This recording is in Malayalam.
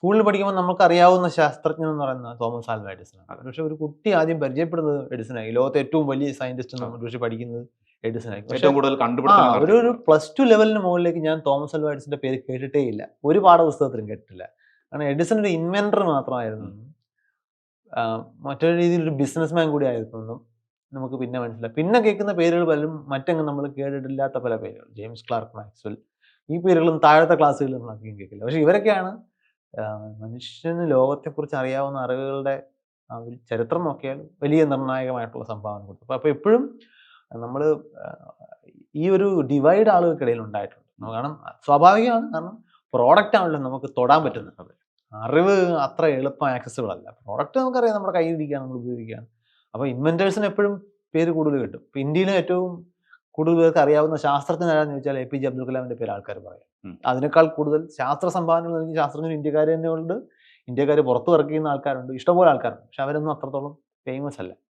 സ്കൂളിൽ പഠിക്കുമ്പോൾ നമുക്കറിയാവുന്ന ശാസ്ത്രജ്ഞൻ എന്ന് പറയുന്നത് തോമസ് ആൽവ എഡിസണാണ്. പക്ഷെ ഒരു കുട്ടി ആദ്യം പരിചയപ്പെടുന്നത് എഡിസനായി. ലോകത്തെ ഏറ്റവും വലിയ സയന്റിസ്റ്റ് നമ്മൾ പക്ഷേ പഠിക്കുന്നത് എഡിസനായി. പക്ഷെ ഏറ്റവും കൂടുതൽ കണ്ടുപിടുത്തങ്ങൾ ഒരു നടത്തിയിട്ടുള്ളത്. +2 ലെവലിന് മുകളിലേക്ക് ഞാൻ തോമസ് ആൽവ എഡിസന്റെ പേര് കേട്ടിട്ടേ ഇല്ല. ഒരു പാഠപുസ്തകത്തിലും കേട്ടിട്ടില്ല. കാരണം എഡിസൺ ഒരു ഇൻവെന്റർ മാത്രമായിരുന്നു. മറ്റൊരു രീതിയിൽ ഒരു ബിസിനസ്മാൻ കൂടി ആയിരുന്നു നമുക്ക് പിന്നെ മനസ്സിലായി. പിന്നെ കേൾക്കുന്ന പേരുകൾ പലരും മറ്റെങ്ങും നമ്മൾ കേട്ടിട്ടില്ലാത്ത പല പേരുകൾ. ജെയിംസ് ക്ലാർക്ക് മാക്സ്വെൽ, ഈ പേരുകളൊന്നും താഴത്തെ ക്ലാസ്സുകളിൽ നമ്മൾ അധികം കേൾക്കില്ല. പക്ഷെ ഇവരൊക്കെയാണ് മനുഷ്യന് ലോകത്തെക്കുറിച്ച് അറിയാവുന്ന അറിവുകളുടെ ആ ഒരു ചരിത്രം നോക്കിയാൽ വലിയ നിർണായകമായിട്ടുള്ള സംഭാവന കൊടുത്തു. അപ്പോൾ എപ്പോഴും നമ്മൾ ഈ ഒരു ഡിവൈഡ് ആളുകൾക്കിടയിൽ ഉണ്ടായിട്ടുണ്ട്. കാരണം സ്വാഭാവികമാണ്. കാരണം പ്രോഡക്റ്റ് ആണല്ലോ നമുക്ക് തൊടാൻ പറ്റുന്നത്. അറിവ് അത്ര എളുപ്പം ആക്സസിബിൾ അല്ല. പ്രോഡക്റ്റ് നമുക്കറിയാം, നമ്മുടെ കയ്യിലിരിക്കുകയാണ്, നമ്മൾ ഉപയോഗിക്കുകയാണ്. അപ്പോൾ ഇൻവെന്റേഴ്സിന് എപ്പോഴും പേര് കൂടുതൽ കിട്ടും. ഇപ്പോൾ ഇന്ത്യയിലെ ഏറ്റവും കൂടുതൽ പേർക്ക് അറിയാവുന്ന ശാസ്ത്രജ്ഞൻ ആരാന്ന് ചോദിച്ചാൽ APJ അബ്ദുൽ കലാമിന്റെ പേര് ആൾക്കാർ പറയും. അതിനേക്കാൾ കൂടുതൽ ശാസ്ത്ര സംഭാവനകൾ നൽകിയ ശാസ്ത്രജ്ഞർ ഇന്ത്യക്കാർ തന്നെ ഉണ്ട്. ഇന്ത്യക്കാർ പുറത്ത് വർക്ക് ചെയ്യുന്ന ആൾക്കാരുണ്ട്, ഇഷ്ടംപോലെ ആൾക്കാരുണ്ട്. പക്ഷെ അവരൊന്നും അത്രത്തോളം ഫേമസ് അല്ല.